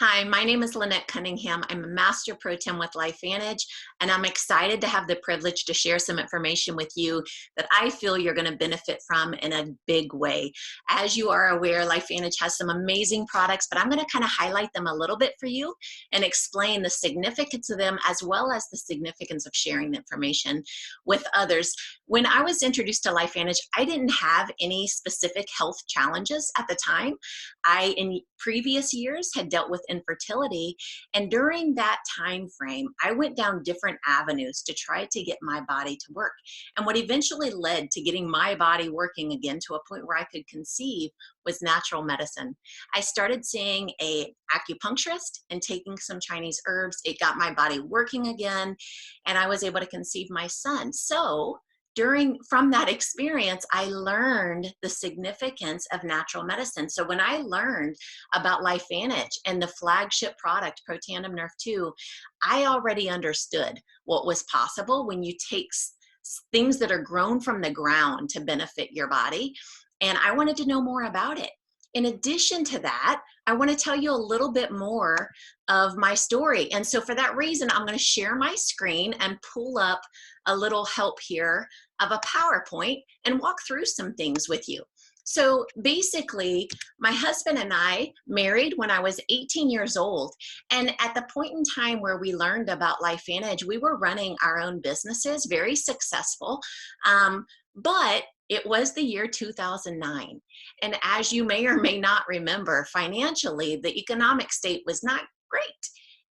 Hi, my name is Lynette Cunningham. I'm a Master Pro 10 with LifeVantage, and I'm excited to have the privilege to share some information with you that I feel you're going to benefit from in a big way. As you are aware, LifeVantage has some amazing products, but I'm going to kind of highlight them a little bit for you and explain the significance of them as well as the significance of sharing the information with others. When I was introduced to LifeVantage, I didn't have any specific health challenges at the time. In previous years, had dealt with infertility, and during that time frame, I went down different avenues to try to get my body to work. And what eventually led to getting my body working again to a point where I could conceive was natural medicine. I started seeing a acupuncturist and taking some Chinese herbs. It got my body working again, and I was able to conceive my son. So from that experience, I learned the significance of natural medicine. So when I learned about LifeVantage and the flagship product, Protandim Nerve 2, I already understood what was possible when you take things that are grown from the ground to benefit your body. And I wanted to know more about it. In addition to that, I want to tell you a little bit more of my story. And so for that reason, I'm going to share my screen and pull up a little help here of a PowerPoint and walk through some things with you. So basically, my husband and I married when I was 18 years old. And at the point in time where we learned about LifeVantage, we were running our own businesses, very successful. But it was the year 2009. And as you may or may not remember, financially, the economic state was not great.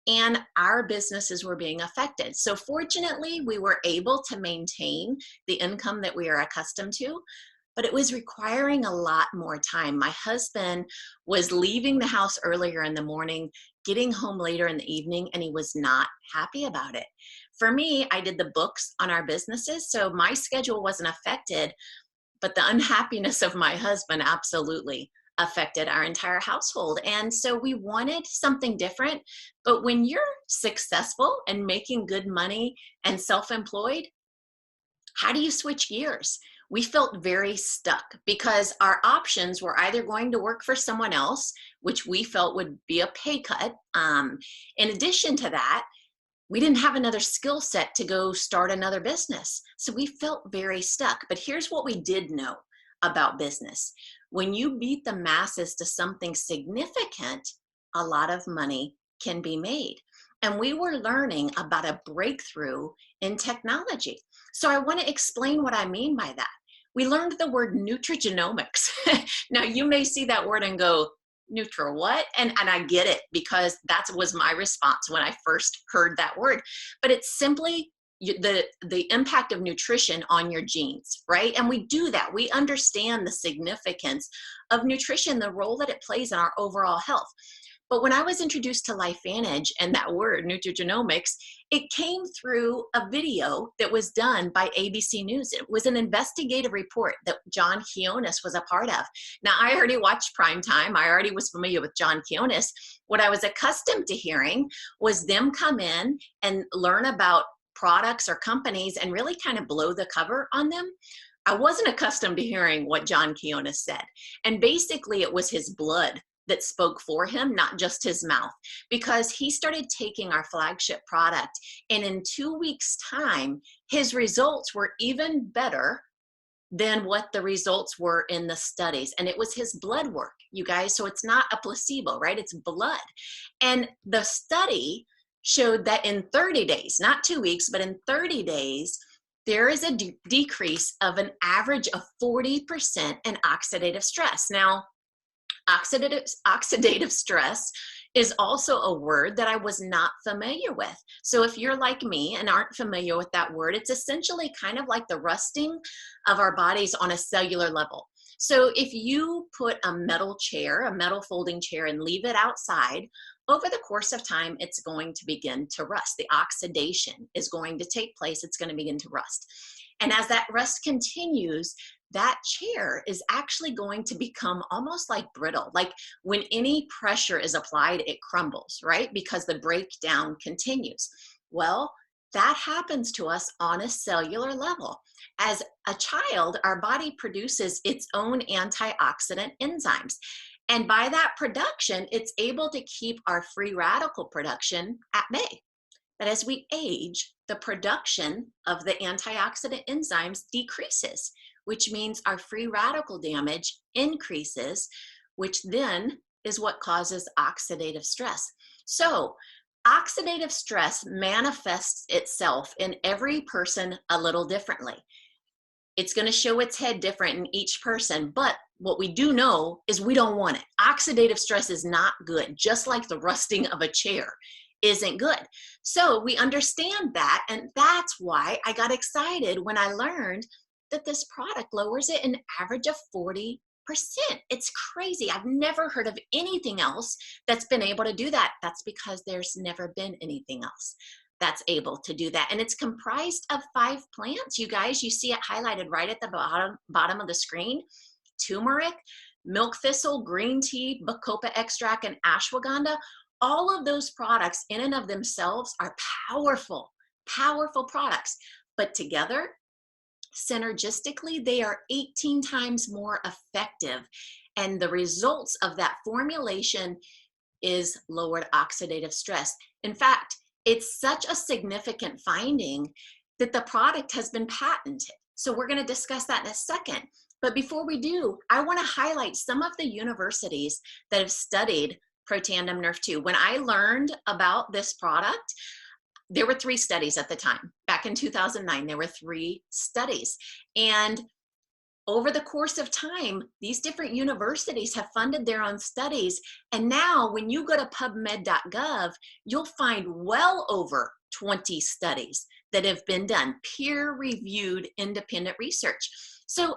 And our businesses were being affected. So fortunately, we were able to maintain the income that we are accustomed to, but it was requiring a lot more time. My husband was leaving the house earlier in the morning, getting home later in the evening, and he was not happy about it. For me, I did the books on our businesses, so my schedule wasn't affected, but the unhappiness of my husband absolutely affected our entire household. And so we wanted something different. But when you're successful and making good money and self-employed, how do you switch gears? We felt very stuck because our options were either going to work for someone else, which we felt would be a pay cut. In addition to that, we didn't have another skill set to go start another business. So we felt very stuck. But here's what we did know about business. When you beat the masses to something significant, a lot of money can be made. And we were learning about a breakthrough in technology. So I want to explain what I mean by that. We learned the word nutrigenomics. Now you may see that word and go, Nutra what? And I get it, because that was my response when I first heard that word. But it's simply the impact of nutrition on your genes, right? And we do that. We understand the significance of nutrition, the role that it plays in our overall health. But when I was introduced to LifeVantage and that word, nutrigenomics, it came through a video that was done by ABC News. It was an investigative report that John Quinones was a part of. Now, I already watched Primetime. I already was familiar with John Quinones. What I was accustomed to hearing was them come in and learn about products or companies and really kind of blow the cover on them. I wasn't accustomed to hearing what John Quinones said. And basically, it was his blood that spoke for him, not just his mouth, because he started taking our flagship product, and in 2 weeks' time, his results were even better than what the results were in the studies. And it was his blood work, you guys. So it's not a placebo, right? It's blood. And the study showed that in 30 days, not 2 weeks, but in 30 days, there is a decrease of an average of 40% in oxidative stress. Now, oxidative stress is also a word that I was not familiar with. So if you're like me and aren't familiar with that word, it's essentially kind of like the rusting of our bodies on a cellular level. So if you put a metal chair, a metal folding chair, and leave it outside, over the course of time, it's going to begin to rust. The oxidation is going to take place. It's going to begin to rust. And as that rust continues, that chair is actually going to become almost like brittle. Like when any pressure is applied, it crumbles, right? Because the breakdown continues. Well, that happens to us on a cellular level. As a child, our body produces its own antioxidant enzymes. And by that production, it's able to keep our free radical production at bay. That as we age, the production of the antioxidant enzymes decreases, which means our free radical damage increases, which then is what causes oxidative stress. So, oxidative stress manifests itself in every person a little differently. It's going to show its head different in each person, but what we do know is we don't want it. Oxidative stress is not good, just like the rusting of a chair isn't good. So we understand that, and that's why I got excited when I learned that this product lowers it an average of 40%. It's crazy. I've never heard of anything else that's been able to do that. That's because there's never been anything else that's able to do that. And it's comprised of 5 plants. You guys, you see it highlighted right at the bottom of the screen. Turmeric, milk thistle, green tea, bacopa extract, and ashwagandha. All of those products in and of themselves are powerful, powerful products. But together, synergistically, they are 18 times more effective. And the results of that formulation is lowered oxidative stress. In fact, it's such a significant finding that the product has been patented. So we're going to discuss that in a second. But before we do, I want to highlight some of the universities that have studied Protandim Nrf2. When I learned about this product, there were 3 studies at the time. Back in 2009, there were 3 studies. And over the course of time, these different universities have funded their own studies. And now when you go to pubmed.gov, you'll find well over 20 studies that have been done, peer-reviewed independent research. So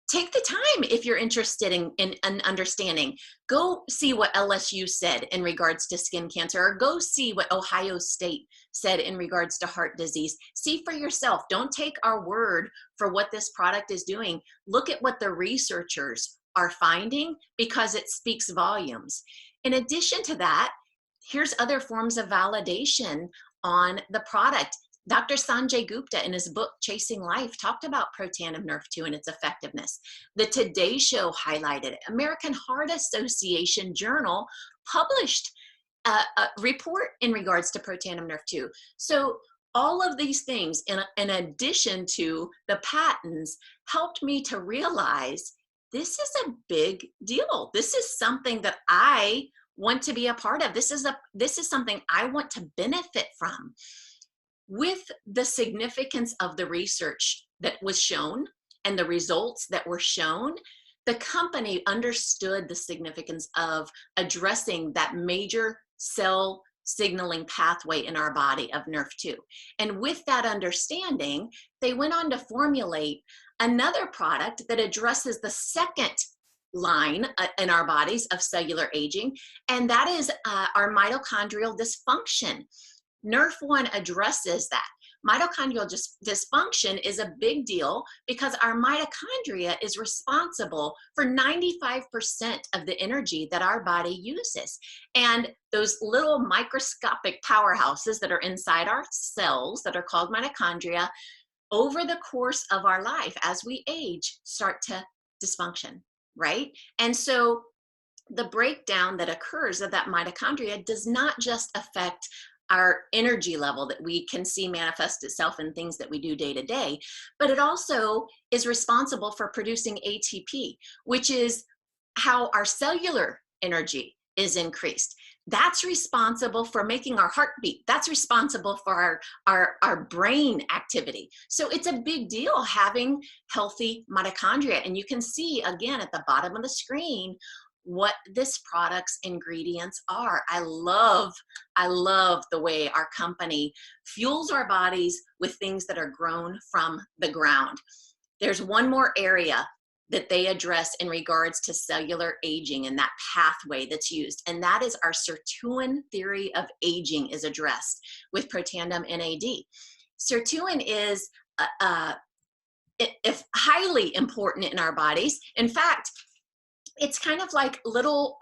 take the time if you're interested in understanding. Go see what LSU said in regards to skin cancer, or go see what Ohio State said in regards to heart disease. See for yourself. Don't take our word for what this product is doing. Look at what the researchers are finding, because it speaks volumes. In addition to that, here's other forms of validation on the product. Dr. Sanjay Gupta, in his book, Chasing Life, talked about Protandim Nrf2 and its effectiveness. The Today Show highlighted it. American Heart Association Journal published a report in regards to Protandim Nrf2. So all of these things, in addition to the patents, helped me to realize this is a big deal. This is something that I want to be a part of. This is something I want to benefit from. With the significance of the research that was shown and the results that were shown, the company understood the significance of addressing that major cell signaling pathway in our body of Nrf2. And with that understanding, they went on to formulate another product that addresses the second line in our bodies of cellular aging, and that is our mitochondrial dysfunction. Nrf1 addresses that. Mitochondrial dysfunction is a big deal because our mitochondria is responsible for 95% of the energy that our body uses. And those little microscopic powerhouses that are inside our cells that are called mitochondria, over the course of our life, as we age, start to dysfunction, right? And so the breakdown that occurs of that mitochondria does not just affect our energy level that we can see manifest itself in things that we do day to day, but it also is responsible for producing ATP, which is how our cellular energy is increased. That's responsible for making our heart beat. That's responsible for our brain activity. So it's a big deal having healthy mitochondria. And you can see again at the bottom of the screen what this product's ingredients are. I love the way our company fuels our bodies with things that are grown from the ground. There's one more area that they address in regards to cellular aging and that pathway that's used, and that is our sirtuin theory of aging is addressed with Protandim NAD. Sirtuin is highly important in our bodies. In fact, it's kind of like little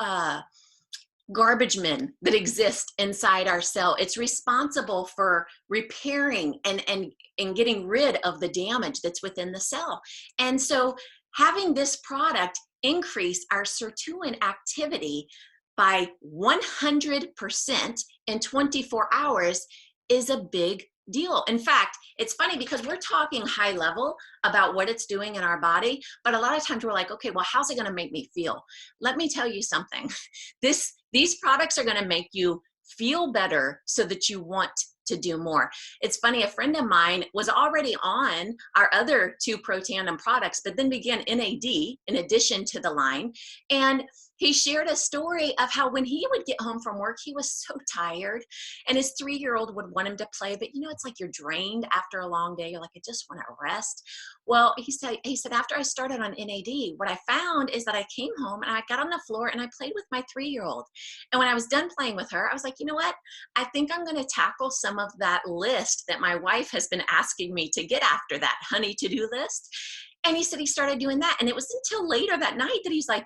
garbage men that exist inside our cell. It's responsible for repairing and getting rid of the damage that's within the cell. And so having this product increase our sirtuin activity by 100% in 24 hours is a big deal. In fact, it's funny because we're talking high level about what it's doing in our body, but a lot of times we're like, okay, well, how's it going to make me feel? Let me tell you something. These products are going to make you feel better so that you want to do more. It's funny, a friend of mine was already on our other 2 Protandim products, but then began NAD in addition to the line. And he shared a story of how when he would get home from work, he was so tired, and his 3-year-old would want him to play, but it's like you're drained after a long day. You're like, I just want to rest. Well, he said, after I started on NAD, what I found is that I came home and I got on the floor and I played with my 3-year-old. And when I was done playing with her, I was like, you know what? I think I'm going to tackle some of that list that my wife has been asking me to get after, that honey to-do list. And he said he started doing that. And it was until later that night that he's like,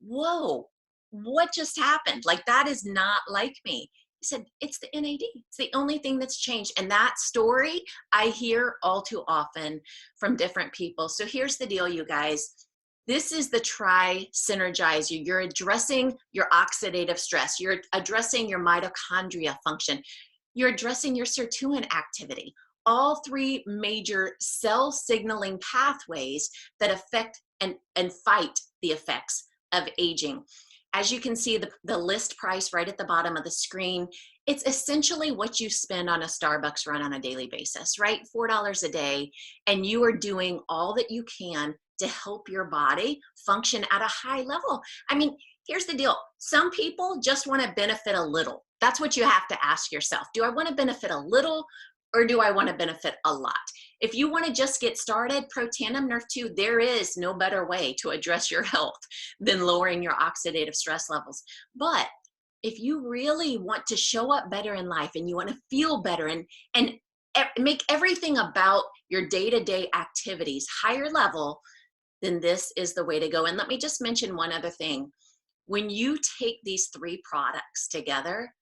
whoa, what just happened? Like, that is not like me. He said, it's the NAD. It's the only thing that's changed. And that story I hear all too often from different people. So here's the deal, you guys. This is the Tri-Synergizer. You're addressing your oxidative stress. You're addressing your mitochondria function. You're addressing your sirtuin activity. All 3 major cell signaling pathways that affect and fight the effects of aging. As you can see, the list price right at the bottom of the screen, it's essentially what you spend on a Starbucks run on a daily basis, right? $4 a day, and you are doing all that you can to help your body function at a high level. I mean, here's the deal. Some people just want to benefit a little. That's what you have to ask yourself. Do I want to benefit a little, or do I want to benefit a lot? If you want to just get started, Protandim Nerf 2, there is no better way to address your health than lowering your oxidative stress levels. But if you really want to show up better in life and you want to feel better and make everything about your day-to-day activities higher level, then this is the way to go. And let me just mention one other thing. When you take these 3 products together,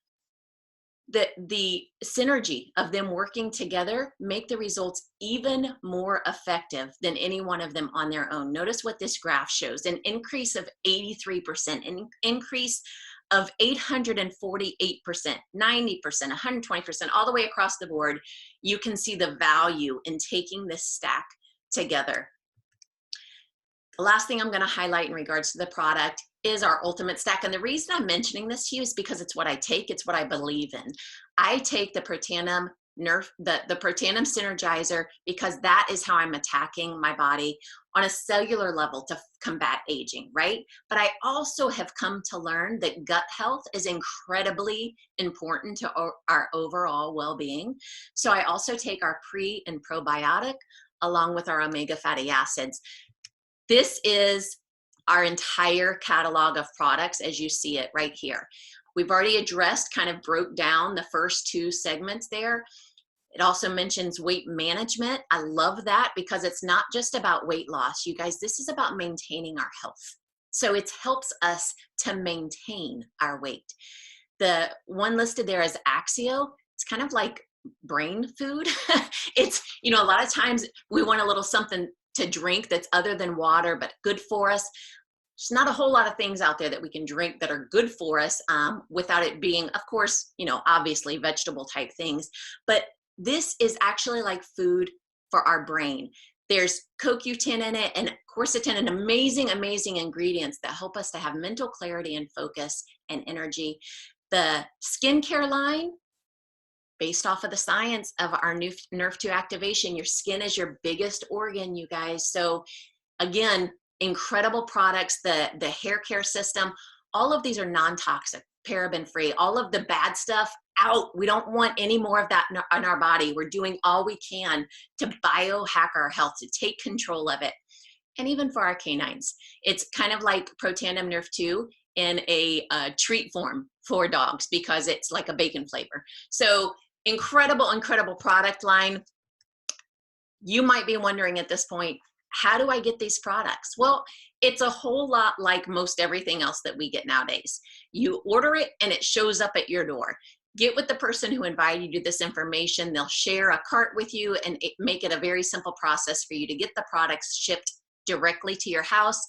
the synergy of them working together make the results even more effective than any one of them on their own. Notice what this graph shows: an increase of 83%, an increase of 848%, 90%, 120%, all the way across the board. You can see the value in taking this stack together. The last thing I'm going to highlight in regards to the product is our ultimate stack. And the reason I'm mentioning this to you is because it's what I take. It's what I believe in. I take the Protandim Nerf, the Protandim Synergizer, because that is how I'm attacking my body on a cellular level to combat aging, right? But I also have come to learn that gut health is incredibly important to our overall well-being. So I also take our pre and probiotic along with our omega fatty acids. This is our entire catalog of products as you see it right here. We've already addressed, kind of broke down the first 2 segments there. It also mentions weight management. I love that because it's not just about weight loss. You guys, this is about maintaining our health. So it helps us to maintain our weight. The one listed there is Axio. It's kind of like brain food. It's, a lot of times we want a little something to drink that's other than water, but good for us. There's not a whole lot of things out there that we can drink that are good for us without it being, of course, obviously vegetable type things. But this is actually like food for our brain. There's CoQ10 in it and quercetin, and amazing, amazing ingredients that help us to have mental clarity and focus and energy. The skincare line, based off of the science of our new Nerf 2 activation, your skin is your biggest organ, you guys. So again, incredible products. The hair care system, all of these are non-toxic, paraben-free. All of the bad stuff out. We don't want any more of that in our body. We're doing all we can to biohack our health, to take control of it. And even for our canines, it's kind of like Protandim Nerf 2 in a treat form for dogs because it's like a bacon flavor. So incredible, incredible product line. You might be wondering at this point, how do I get these products? Well, it's a whole lot like most everything else that we get nowadays. You order it and it shows up at your door. Get with the person who invited you to this information. They'll share a cart with you and make it a very simple process for you to get the products shipped directly to your house.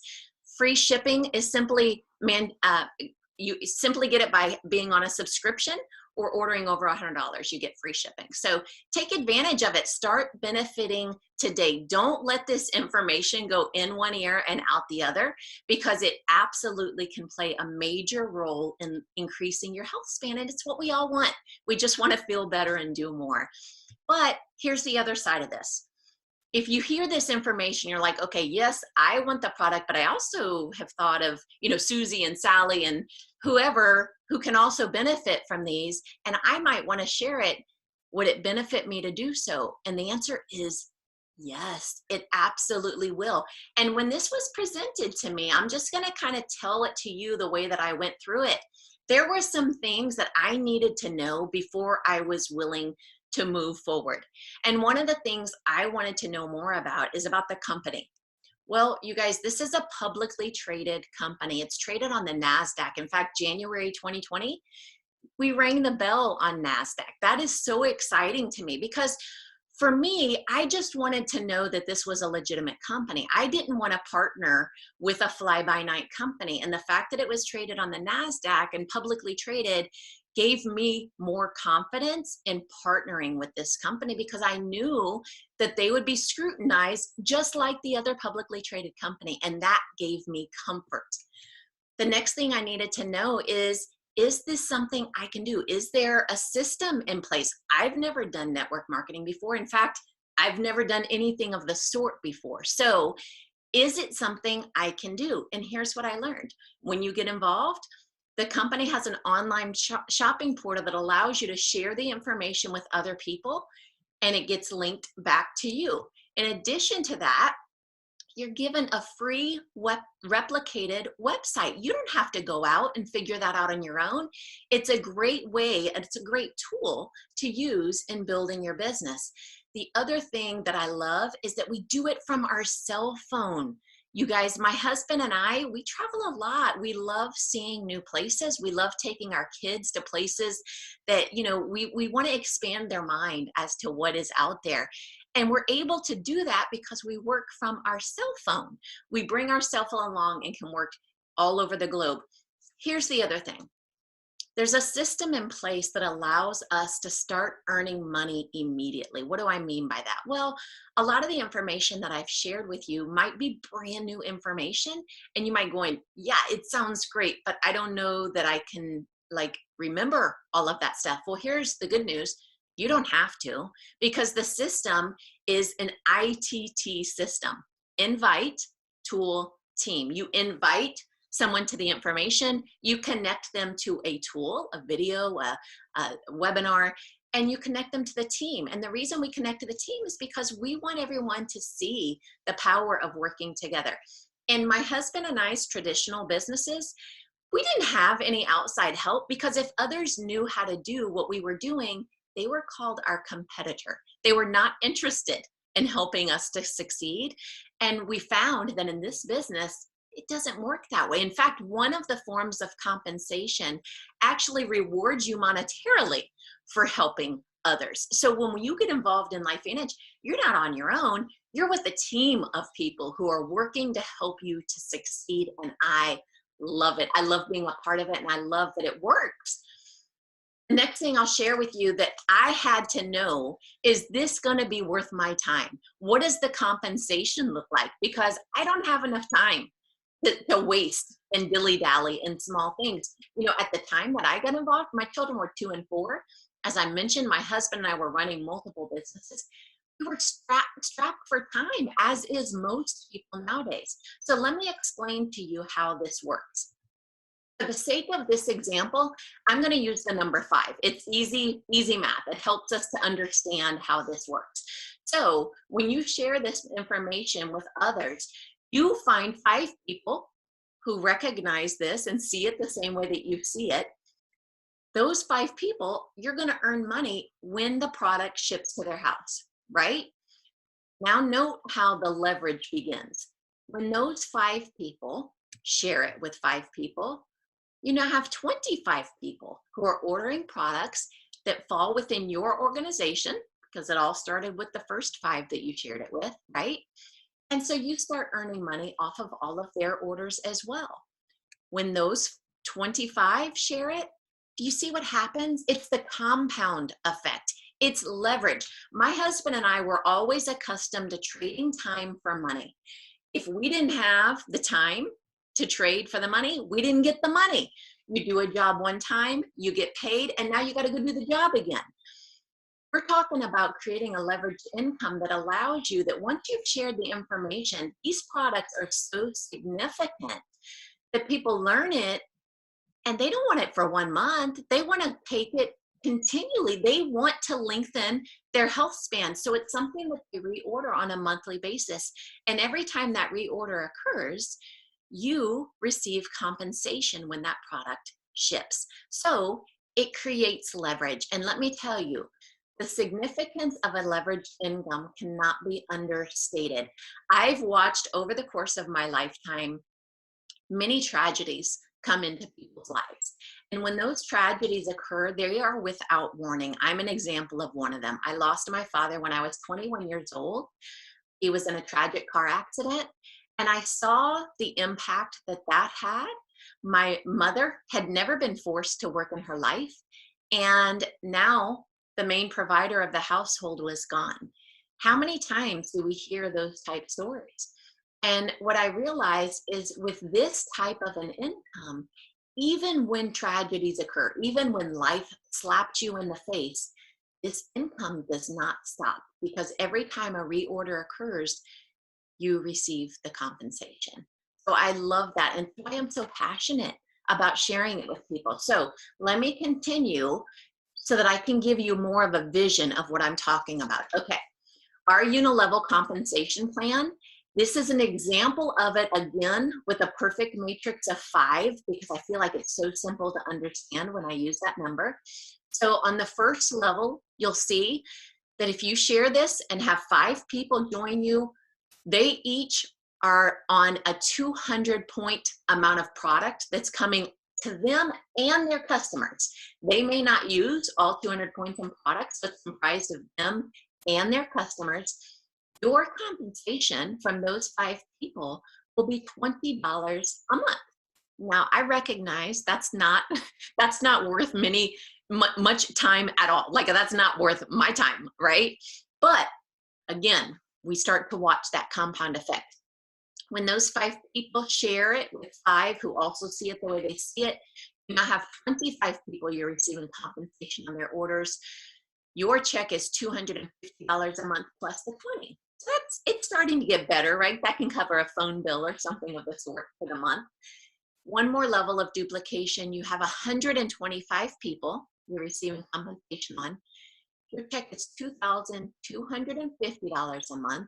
Free shipping is simply, you simply get it by being on a subscription or ordering over $100, you get free shipping. So take advantage of it. Start benefiting today. Don't let this information go in one ear and out the other, because it absolutely can play a major role in increasing your health span. And it's what we all want. We just want to feel better and do more. But here's the other side of this. If you hear this information, you're like, okay, yes, I want the product, but I also have thought of, Susie and Sally and whoever who can also benefit from these, and I might want to share it. Would it benefit me to do so? And the answer is yes, it absolutely will. And when this was presented to me, I'm just going to kind of tell it to you the way that I went through it. There were some things that I needed to know before I was willing to move forward. And one of the things I wanted to know more about is about the company. Well, you guys, this is a publicly traded company. It's traded on the NASDAQ. In fact, January 2020, we rang the bell on NASDAQ. That is so exciting to me, because for me, I just wanted to know that this was a legitimate company. I didn't want to partner with a fly-by-night company. And the fact that it was traded on the NASDAQ and publicly traded gave me more confidence in partnering with this company, because I knew that they would be scrutinized just like the other publicly traded company. And that gave me comfort. The next thing I needed to know is this something I can do? Is there a system in place? I've never done network marketing before. In fact, I've never done anything of the sort before. So is it something I can do? And here's what I learned. When you get involved, the company has an online shopping portal that allows you to share the information with other people, and it gets linked back to you. In addition to that, you're given a free replicated website. You don't have to go out and figure that out on your own. It's a great way, and it's a great tool to use in building your business. The other thing that I love is that we do it from our cell phone. You guys, my husband and I, we travel a lot. We love seeing new places. We love taking our kids to places that, we want to expand their mind as to what is out there. And we're able to do that because we work from our cell phone. We bring our cell phone along and can work all over the globe. Here's the other thing. There's a system in place that allows us to start earning money immediately. What do I mean by that? Well, a lot of the information that I've shared with you might be brand new information, and you might go in, yeah, it sounds great, but I don't know that I can remember all of that stuff. Well, here's the good news. You don't have to, because the system is an ITT system. Invite, tool, team. You invite someone to the information, you connect them to a tool, a video, a webinar, and you connect them to the team. And the reason we connect to the team is because we want everyone to see the power of working together. In my husband and I's traditional businesses, we didn't have any outside help, because if others knew how to do what we were doing, they were called our competitor. They were not interested in helping us to succeed. And we found that in this business, it doesn't work that way. In fact, one of the forms of compensation actually rewards you monetarily for helping others. So when you get involved in LifeVantage, you're not on your own. You're with a team of people who are working to help you to succeed. And I love it. I love being a part of it, and I love that it works. The next thing I'll share with you that I had to know is this going to be worth my time? What does the compensation look like? Because I don't have enough time to waste and dilly-dally in small things. At the time that I got involved, my children were 2 and 4. As I mentioned, my husband and I were running multiple businesses. We were strapped for time, as is most people nowadays. So let me explain to you how this works. For the sake of this example, I'm going to use the number 5. It's easy math. It helps us to understand how this works. So when you share this information with others, you find 5 people who recognize this and see it the same way that you see it. Those 5 people, you're going to earn money when the product ships to their house, right? Now note how the leverage begins. When those 5 people share it with 5 people, you now have 25 people who are ordering products that fall within your organization, because it all started with the first 5 that you shared it with, right? And so you start earning money off of all of their orders as well. When those 25 share it, do you see what happens? It's the compound effect. It's leverage. My husband and I were always accustomed to trading time for money. If we didn't have the time to trade for the money, we didn't get the money. You do a job one time, you get paid, and now you got to go do the job again. We're talking about creating a leveraged income that allows you that once you've shared the information, these products are so significant that people learn it and they don't want it for 1 month. They want to take it continually. They want to lengthen their health span. So it's something that they reorder on a monthly basis. And every time that reorder occurs, you receive compensation when that product ships. So it creates leverage. And let me tell you, the significance of a leveraged income cannot be understated. I've watched over the course of my lifetime many tragedies come into people's lives. And when those tragedies occur, they are without warning. I'm an example of one of them. I lost my father when I was 21 years old. He was in a tragic car accident, and I saw the impact that that had. My mother had never been forced to work in her life, and now the main provider of the household was gone. How many times do we hear those type stories? And what I realized is with this type of an income, even when tragedies occur, even when life slapped you in the face, this income does not stop, because every time a reorder occurs, you receive the compensation. So I love that. And that's why I'm so passionate about sharing it with people. So let me continue so that I can give you more of a vision of what I'm talking about. Okay, our unilevel compensation plan. This is an example of it, again, with a perfect matrix of 5, because I feel like it's so simple to understand when I use that number. So on the first level, you'll see that if you share this and have 5 people join you, they each are on a 200-point amount of product that's coming to them and their customers. They may not use all 200 points in products, but it's comprised of them and their customers. Your compensation from those 5 people will be $20 a month. Now, I recognize that's not worth much time at all. Like, that's not worth my time, right? But again, we start to watch that compound effect. When those 5 people share it with 5 who also see it the way they see it, you now have 25 people you're receiving compensation on their orders. Your check is $250 a month plus the 20. So it's starting to get better, right? That can cover a phone bill or something of the sort for the month. One more level of duplication, you have 125 people you're receiving compensation on. Your check is $2,250 a month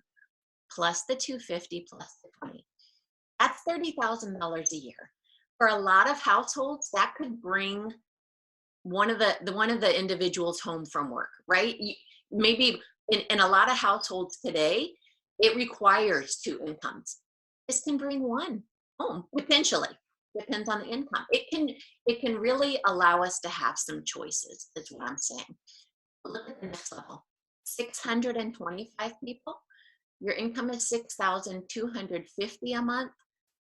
plus the $250 plus the $20. That's $30,000 a year. For a lot of households, that could bring one of the individuals home from work, right? Maybe in a lot of households today, it requires 2 incomes. This can bring 1 home, potentially. Depends on the income. It can really allow us to have some choices, is what I'm saying. Look at the next level. 625 people. Your income is $6,250 a month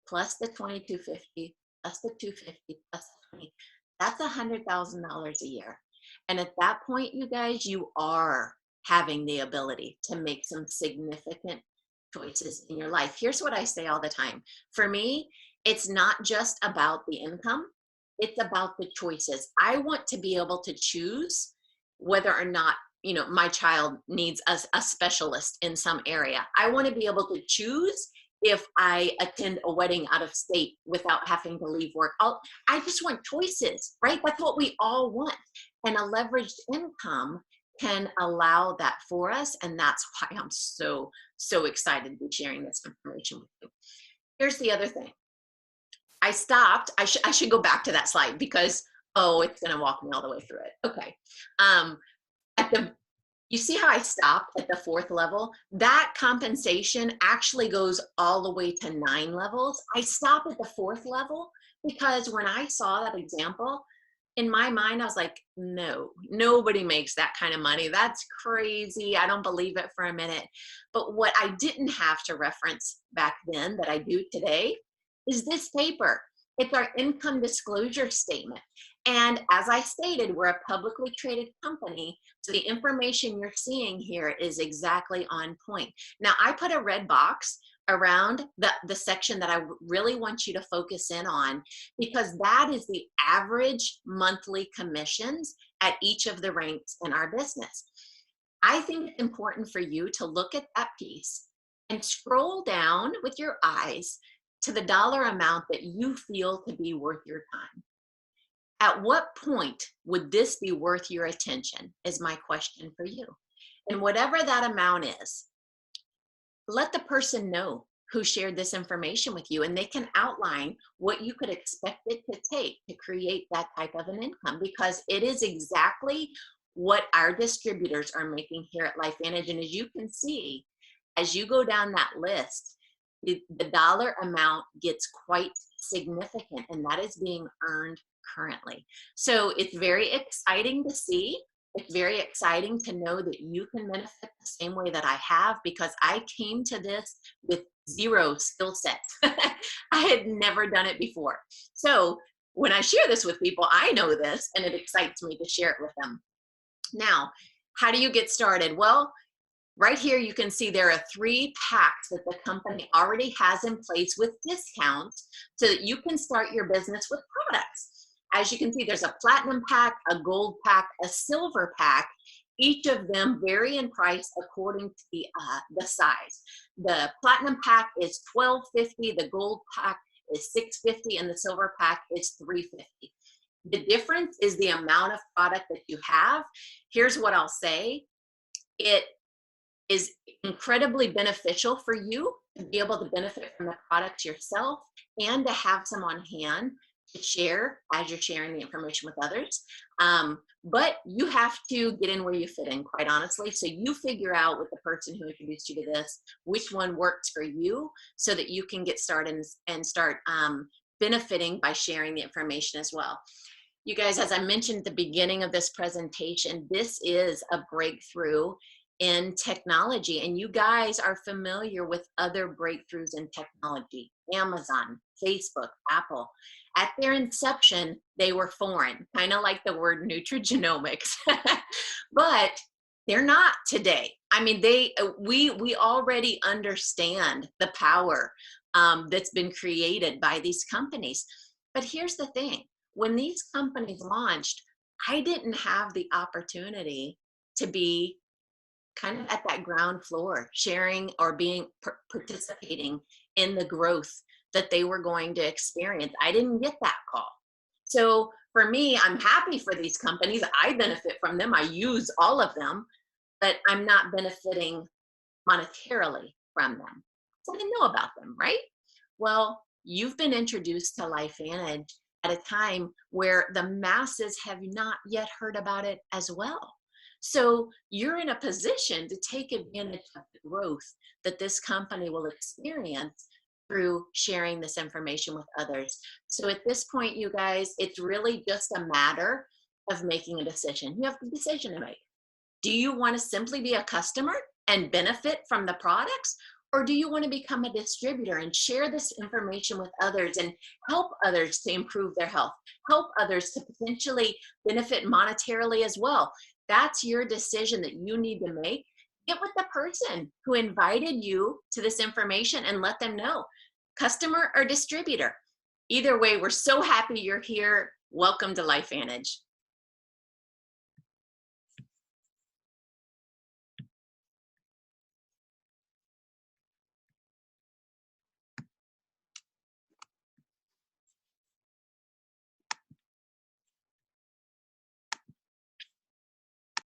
plus the $2,250 plus the $250 plus the $20. That's $100,000 a year. And at that point, you guys, you are having the ability to make some significant choices in your life. Here's what I say all the time. For me, it's not just about the income. It's about the choices. I want to be able to choose whether or not, my child needs a specialist in some area. I want to be able to choose if I attend a wedding out of state without having to leave work. I just want choices, right? That's what we all want. And a leveraged income can allow that for us. And that's why I'm so, so excited to be sharing this information with you. Here's the other thing. I stopped. I should go back to that slide because, it's going to walk me all the way through it. Okay. You see how I stopped at the 4th level? That compensation actually goes all the way to 9 levels. I stopped at the 4th level because when I saw that example, In my mind, I was like, no, nobody makes that kind of money. That's crazy. I don't believe it for a minute. But what I didn't have to reference back then that I do today is this paper. It's our income disclosure statement. And as I stated, we're a publicly traded company. So the information you're seeing here is exactly on point. Now, I put a red box around the section that I really want you to focus in on, because that is the average monthly commissions at each of the ranks in our business. I think it's important for you to look at that piece and scroll down with your eyes to the dollar amount that you feel to be worth your time. At what point would this be worth your attention is my question for you. And whatever that amount is, let the person know who shared this information with you, and they can outline what you could expect it to take to create that type of an income, because it is exactly what our distributors are making here at LifeVantage. And as you can see, as you go down that list, the dollar amount gets quite significant, and that is being earned currently. So it's very exciting to see. It's very exciting to know that you can benefit the same way that I have, because I came to this with zero skill set. I had never done it before. So when I share this with people, I know this, and it excites me to share it with them. Now, how do you get started? Well, right here you can see there are 3 packs that the company already has in place with discounts so that you can start your business with products. As you can see, there's a platinum pack, a gold pack, a silver pack. Each of them vary in price according to the size. The platinum pack is $12.50, the gold pack is $6.50, and the silver pack is $3.50. The difference is the amount of product that you have. Here's what I'll say. It is incredibly beneficial for you to be able to benefit from the products yourself and to have some on hand to share as you're sharing the information with others. But you have to get in where you fit in, quite honestly. So you figure out with the person who introduced you to this, which one works for you, so that you can get started and start benefiting by sharing the information as well. You guys, as I mentioned at the beginning of this presentation, this is a breakthrough in technology, and you guys are familiar with other breakthroughs in technology: Amazon, Facebook, Apple. At their inception, they were foreign, kind of like the word nutrigenomics, but they're not today. I mean, we already understand the power that's been created by these companies. But here's the thing: when these companies launched, I didn't have the opportunity to be kind of at that ground floor, sharing or participating in the growth that they were going to experience. I didn't get that call. So for me, I'm happy for these companies. I benefit from them. I use all of them, but I'm not benefiting monetarily from them. So I didn't know about them, right? Well, you've been introduced to LifeVantage at a time where the masses have not yet heard about it as well. So you're in a position to take advantage of the growth that this company will experience through sharing this information with others. So at this point, you guys, it's really just a matter of making a decision. You have a decision to make. Do you want to simply be a customer and benefit from the products? Or do you want to become a distributor and share this information with others and help others to improve their health, help others to potentially benefit monetarily as well? That's your decision that you need to make. Get with the person who invited you to this information and let them know, customer or distributor. Either way, we're so happy you're here. Welcome to LifeVantage.